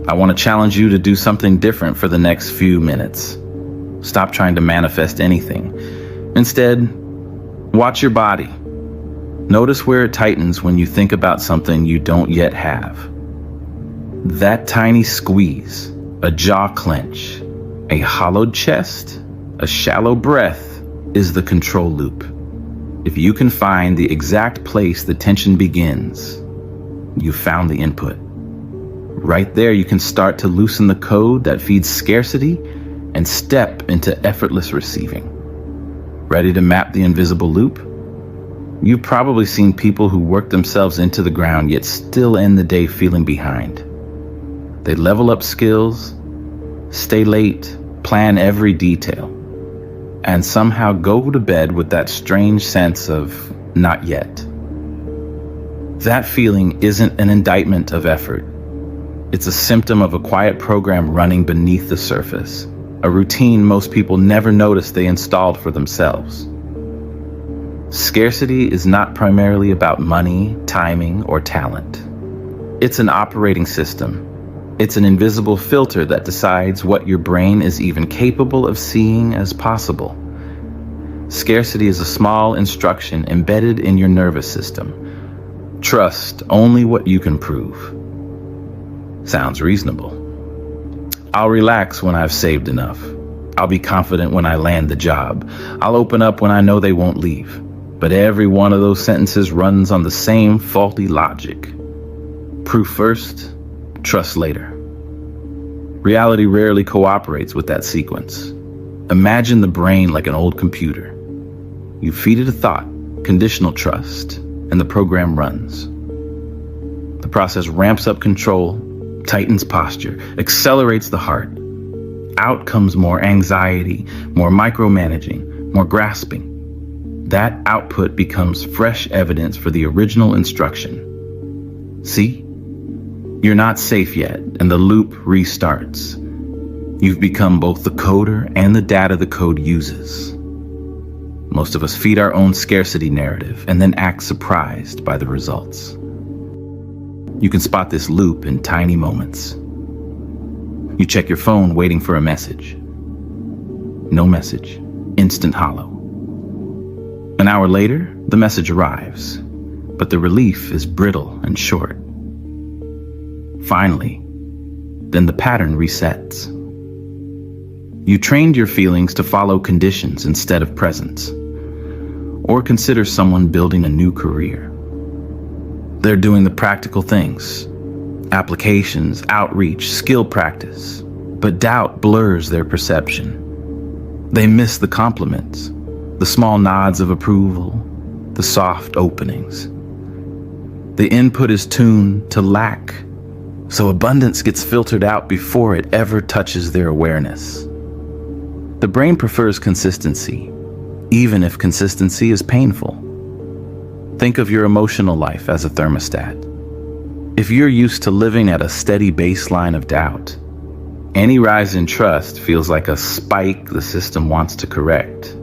I want to challenge you to do something different for the next few minutes. Stop trying to manifest anything. Instead, watch your body. Notice where it tightens when you think about something you don't yet have. That tiny squeeze, a jaw clench, a hollowed chest, a shallow breath is the control loop. If you can find the exact place the tension begins, you found the input. Right there, you can start to loosen the code that feeds scarcity and step into effortless receiving. Ready to map the invisible loop? You've probably seen people who work themselves into the ground yet still end the day feeling behind. They level up skills, stay late, plan every detail, and somehow go to bed with that strange sense of not yet. That feeling isn't an indictment of effort. It's a symptom of a quiet program running beneath the surface, a routine most people never notice they installed for themselves. Scarcity is not primarily about money, timing, or talent. It's an operating system. It's an invisible filter that decides what your brain is even capable of seeing as possible. Scarcity is a small instruction embedded in your nervous system. Trust only what you can prove. Sounds reasonable. I'll relax when I've saved enough. I'll be confident when I land the job. I'll open up when I know they won't leave. But every one of those sentences runs on the same faulty logic. Proof first, trust later. Reality rarely cooperates with that sequence. Imagine the brain like an old computer. You feed it a thought, conditional trust, and the program runs. The process ramps up control, tightens posture, accelerates the heart. Out comes more anxiety, more micromanaging, more grasping. That output becomes fresh evidence for the original instruction. See? You're not safe yet, and the loop restarts. You've become both the coder and the data the code uses. Most of us feed our own scarcity narrative and then act surprised by the results. You can spot this loop in tiny moments. You check your phone waiting for a message. No message. Instant hollow. An hour later, the message arrives, but the relief is brittle and short. Finally, then the pattern resets. You trained your feelings to follow conditions instead of presence, or consider someone building a new career. They're doing the practical things, applications, outreach, skill practice, but doubt blurs their perception. They miss the compliments, the small nods of approval, the soft openings. The input is tuned to lack, so abundance gets filtered out before it ever touches their awareness. The brain prefers consistency, even if consistency is painful. Think of your emotional life as a thermostat. If you're used to living at a steady baseline of doubt, any rise in trust feels like a spike the system wants to correct.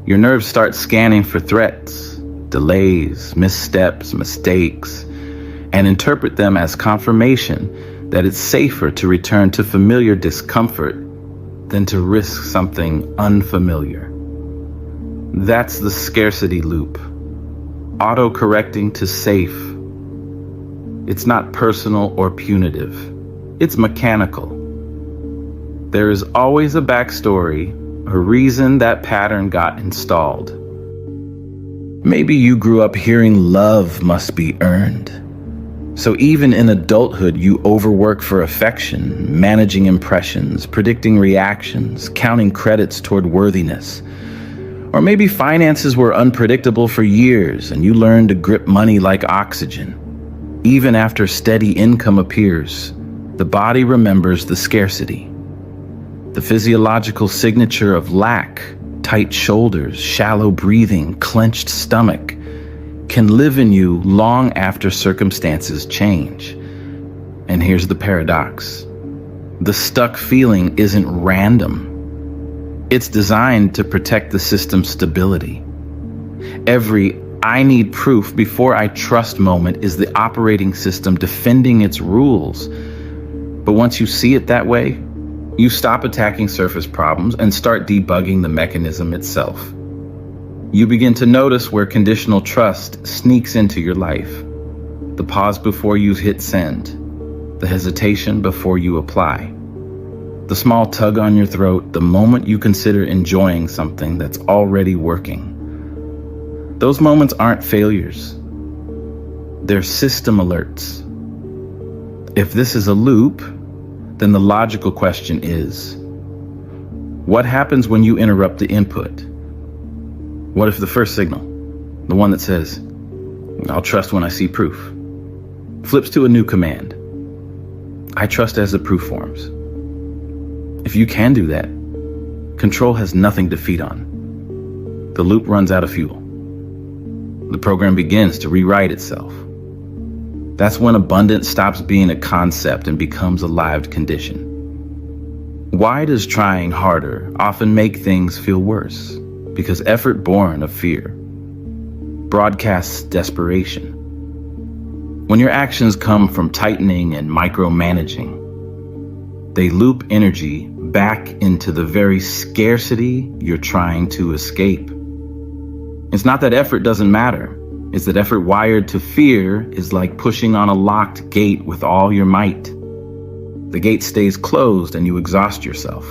Your nerves start scanning for threats, delays, missteps, mistakes, and interpret them as confirmation that it's safer to return to familiar discomfort than to risk something unfamiliar. That's the scarcity loop, auto-correcting to safe. It's not personal or punitive. It's mechanical. There is always a backstory, a reason that pattern got installed. Maybe you grew up hearing love must be earned. So even in adulthood, you overwork for affection, managing impressions, predicting reactions, counting credits toward worthiness. Or maybe finances were unpredictable for years and you learned to grip money like oxygen. Even after steady income appears, the body remembers the scarcity. The physiological signature of lack, tight shoulders, shallow breathing, clenched stomach, can live in you long after circumstances change. And here's the paradox. The stuck feeling isn't random. It's designed to protect the system's stability. Every "I need proof before I trust" moment is the operating system defending its rules. But once you see it that way, you stop attacking surface problems and start debugging the mechanism itself. You begin to notice where conditional trust sneaks into your life. The pause before you hit send, the hesitation before you apply, the small tug on your throat the moment you consider enjoying something that's already working. Those moments aren't failures. They're system alerts. If this is a loop, then the logical question is, what happens when you interrupt the input? What if the first signal, the one that says, "I'll trust when I see proof," flips to a new command, "I trust as the proof forms"? If you can do that, control has nothing to feed on. The loop runs out of fuel. The program begins to rewrite itself. That's when abundance stops being a concept and becomes a lived condition. Why does trying harder often make things feel worse? Because effort born of fear broadcasts desperation. When your actions come from tightening and micromanaging, they loop energy back into the very scarcity you're trying to escape. It's not that effort doesn't matter. It's that effort wired to fear is like pushing on a locked gate with all your might. The gate stays closed and you exhaust yourself.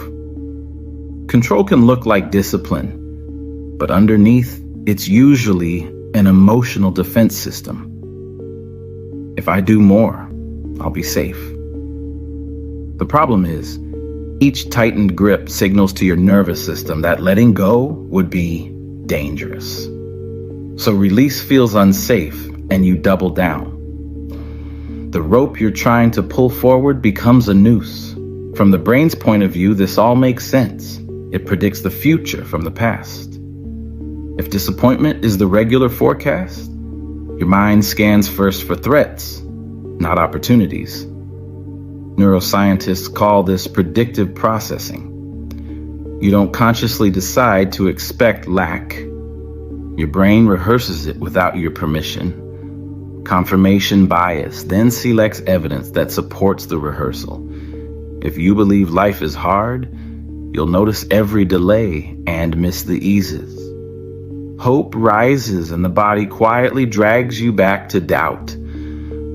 Control can look like discipline, but underneath, it's usually an emotional defense system. If I do more, I'll be safe. The problem is, each tightened grip signals to your nervous system that letting go would be dangerous. So release feels unsafe and you double down. The rope you're trying to pull forward becomes a noose. From the brain's point of view, this all makes sense. It predicts the future from the past. If disappointment is the regular forecast, your mind scans first for threats, not opportunities. Neuroscientists call this predictive processing. You don't consciously decide to expect lack. Your brain rehearses it without your permission. Confirmation bias then selects evidence that supports the rehearsal. If you believe life is hard, you'll notice every delay and miss the eases. Hope rises and the body quietly drags you back to doubt,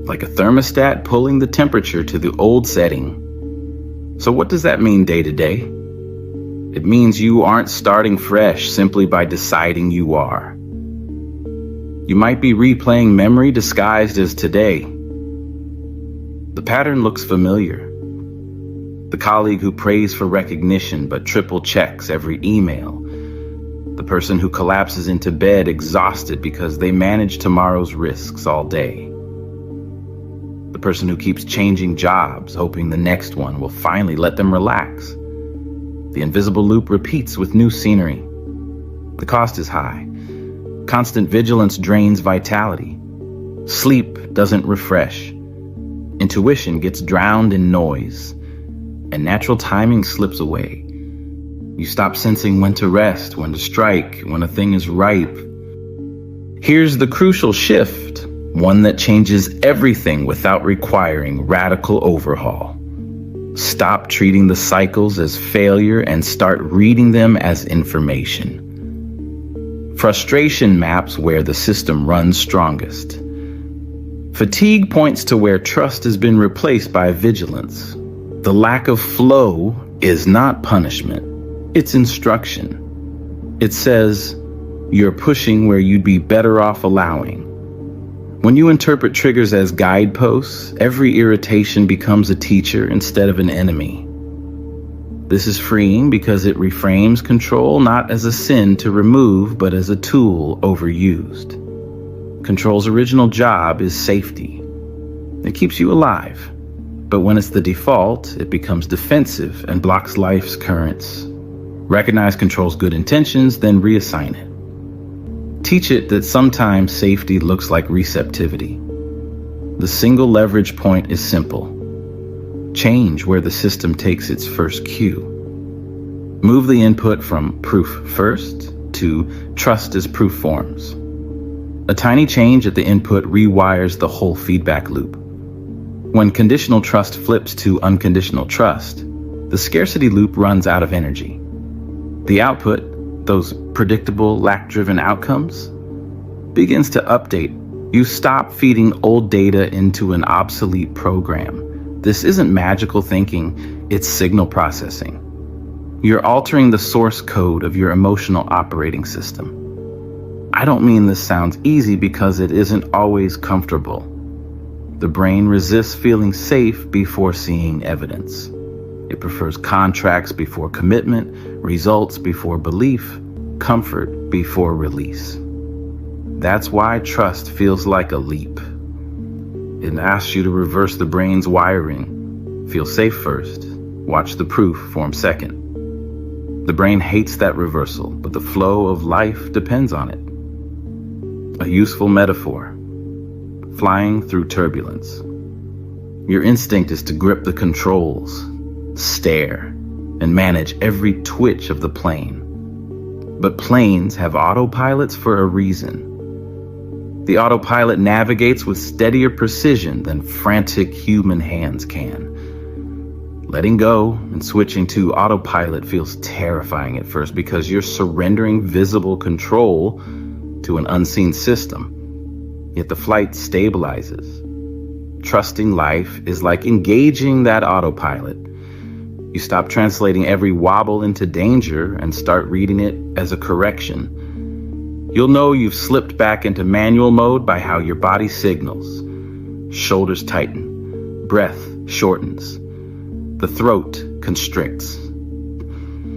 like a thermostat pulling the temperature to the old setting. So what does that mean day to day? It means you aren't starting fresh simply by deciding you are. You might be replaying memory disguised as today. The pattern looks familiar. The colleague who prays for recognition but triple checks every email. The person who collapses into bed exhausted because they manage tomorrow's risks all day. The person who keeps changing jobs, hoping the next one will finally let them relax. The invisible loop repeats with new scenery. The cost is high. Constant vigilance drains vitality. Sleep doesn't refresh. Intuition gets drowned in noise. And natural timing slips away. You stop sensing when to rest, when to strike, when a thing is ripe. Here's the crucial shift, one that changes everything without requiring radical overhaul. Stop treating the cycles as failure and start reading them as information. Frustration maps where the system runs strongest. Fatigue points to where trust has been replaced by vigilance. The lack of flow is not punishment. It's instruction. It says, you're pushing where you'd be better off allowing. When you interpret triggers as guideposts, every irritation becomes a teacher instead of an enemy. This is freeing because it reframes control not as a sin to remove, but as a tool overused. Control's original job is safety. It keeps you alive. But when it's the default, it becomes defensive and blocks life's currents. Recognize control's good intentions, then reassign it. Teach it that sometimes safety looks like receptivity. The single leverage point is simple. Change where the system takes its first cue. Move the input from proof first to trust as proof forms. A tiny change at the input rewires the whole feedback loop. When conditional trust flips to unconditional trust, the scarcity loop runs out of energy. The output, those predictable, lack-driven outcomes, begins to update. You stop feeding old data into an obsolete program. This isn't magical thinking, it's signal processing. You're altering the source code of your emotional operating system. I don't mean this sounds easy because it isn't always comfortable. The brain resists feeling safe before seeing evidence. It prefers contracts before commitment, results before belief, comfort before release. That's why trust feels like a leap. It asks you to reverse the brain's wiring. Feel safe first, watch the proof form second. The brain hates that reversal, but the flow of life depends on it. A useful metaphor: flying through turbulence. Your instinct is to grip the controls, stare, and manage every twitch of the plane. But planes have autopilots for a reason. The autopilot navigates with steadier precision than frantic human hands can. Letting go and switching to autopilot feels terrifying at first because you're surrendering visible control to an unseen system. Yet the flight stabilizes. Trusting life is like engaging that autopilot. You stop translating every wobble into danger and start reading it as a correction. You'll know you've slipped back into manual mode by how your body signals. Shoulders tighten, breath shortens, the throat constricts.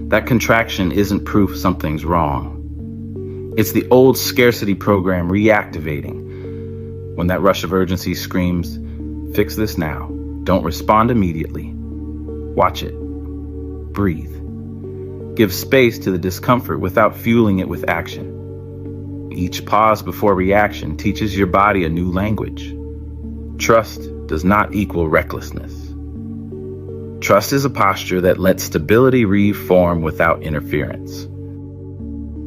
That contraction isn't proof something's wrong. It's the old scarcity program reactivating. When that rush of urgency screams, "Fix this now. Don't respond immediately." Watch it. Breathe. Give space to the discomfort without fueling it with action. Each pause before reaction teaches your body a new language. Trust does not equal recklessness. Trust is a posture that lets stability reform without interference.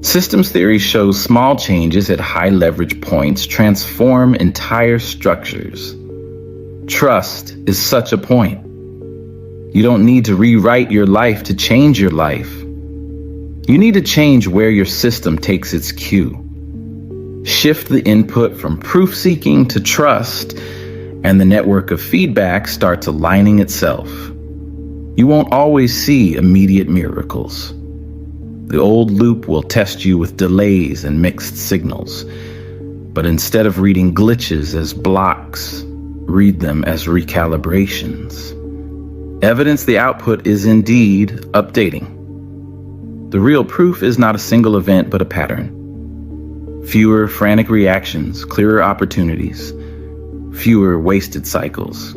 Systems theory shows small changes at high leverage points transform entire structures. Trust is such a point. You don't need to rewrite your life to change your life. You need to change where your system takes its cue. Shift the input from proof-seeking to trust, and the network of feedback starts aligning itself. You won't always see immediate miracles. The old loop will test you with delays and mixed signals. But instead of reading glitches as blocks, read them as recalibrations. Evidence the output is indeed updating. The real proof is not a single event, but a pattern. Fewer frantic reactions, clearer opportunities, fewer wasted cycles.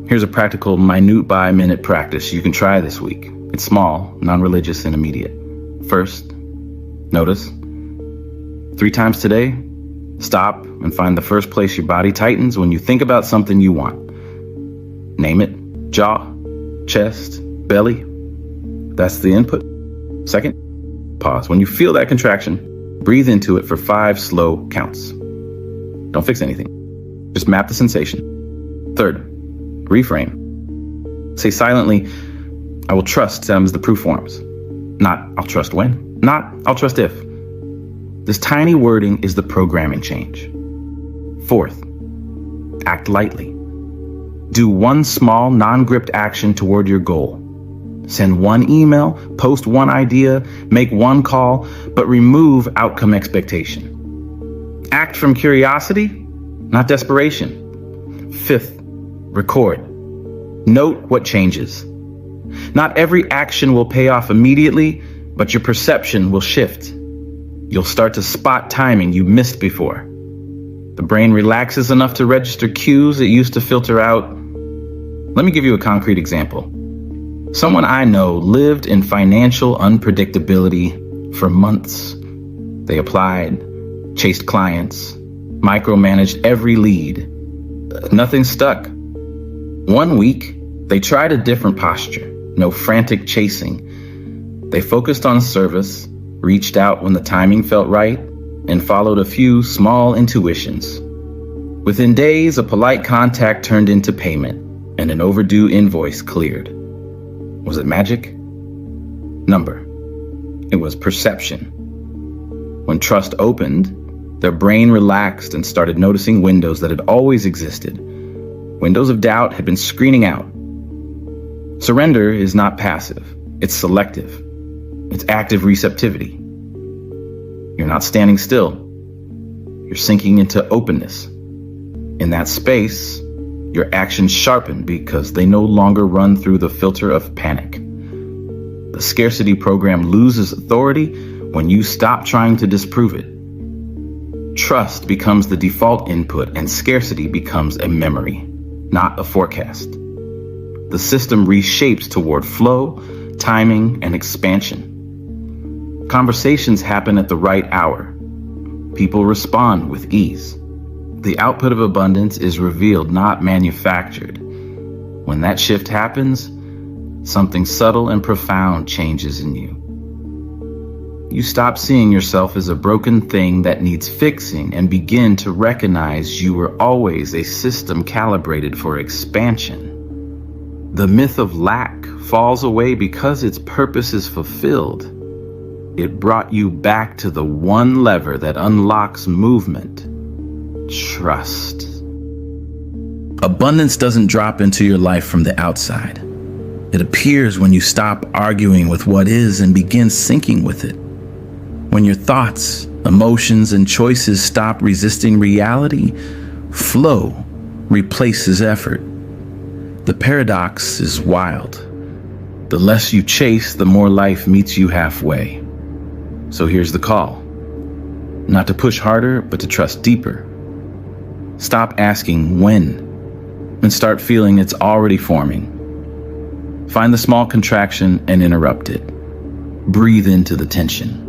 Here's a practical minute-by-minute practice you can try this week. It's small, non-religious, and immediate. First, notice. 3 times today, stop and find the first place your body tightens when you think about something you want. Name it. Jaw, chest, belly. That's the input. Second, pause. When you feel that contraction, breathe into it for 5 slow counts. Don't fix anything. Just map the sensation. Third, reframe. Say silently, "I will trust as the proof forms." Not, "I'll trust when." Not, "I'll trust if." This tiny wording is the programming change. Fourth, act lightly. Do one small, non-gripped action toward your goal. Send one email, post one idea, make one call, but remove outcome expectation. Act from curiosity, not desperation. Fifth, record. Note what changes. Not every action will pay off immediately, but your perception will shift. You'll start to spot timing you missed before. The brain relaxes enough to register cues it used to filter out. Let me give you a concrete example. Someone I know lived in financial unpredictability for months. They applied, chased clients, micromanaged every lead. Nothing stuck. One week, they tried a different posture, no frantic chasing. They focused on service, reached out when the timing felt right, and followed a few small intuitions. Within days, a polite contact turned into payment, and an overdue invoice cleared. Was it magic? Number. It was perception. When trust opened, their brain relaxed and started noticing windows that had always existed. Windows of doubt had been screening out. Surrender is not passive. It's selective. It's active receptivity. You're not standing still. You're sinking into openness. In that space, your actions sharpen because they no longer run through the filter of panic. The scarcity program loses authority when you stop trying to disprove it. Trust becomes the default input and scarcity becomes a memory, not a forecast. The system reshapes toward flow, timing, and expansion. Conversations happen at the right hour. People respond with ease. The output of abundance is revealed, not manufactured. When that shift happens, something subtle and profound changes in you. You stop seeing yourself as a broken thing that needs fixing and begin to recognize you were always a system calibrated for expansion. The myth of lack falls away because its purpose is fulfilled. It brought you back to the one lever that unlocks movement: trust. Abundance doesn't drop into your life from the outside. It appears when you stop arguing with what is and begin syncing with it. When your thoughts, emotions, and choices stop resisting reality, flow replaces effort. The paradox is wild. The less you chase, the more life meets you halfway. So here's the call. Not to push harder, but to trust deeper. Stop asking when, and start feeling it's already forming. Find the small contraction and interrupt it. Breathe into the tension.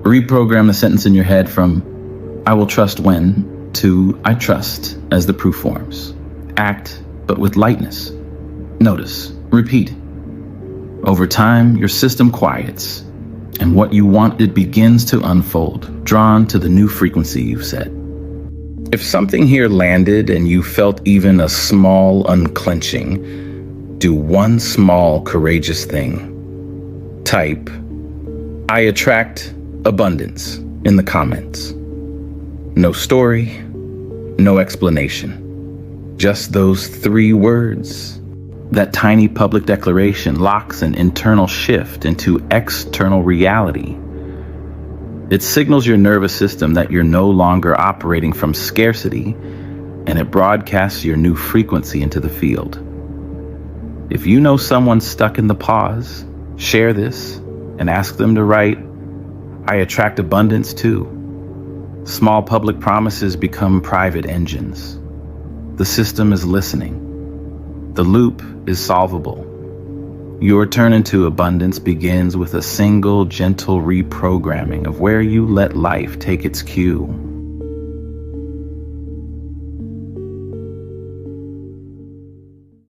Reprogram the sentence in your head from "I will trust when" to "I trust" as the proof forms. Act, but with lightness. Notice. Repeat. Over time, your system quiets, and what you wanted begins to unfold, drawn to the new frequency you've set. If something here landed and you felt even a small unclenching, do one small courageous thing. Type "I attract abundance" in the comments. No story, no explanation. Just those 3 words. That tiny public declaration locks an internal shift into external reality. It signals your nervous system that you're no longer operating from scarcity, and it broadcasts your new frequency into the field. If you know someone stuck in the pause, share this and ask them to write "I attract abundance too." Small public promises become private engines. The system is listening. The loop is solvable. Your turn into abundance begins with a single gentle reprogramming of where you let life take its cue.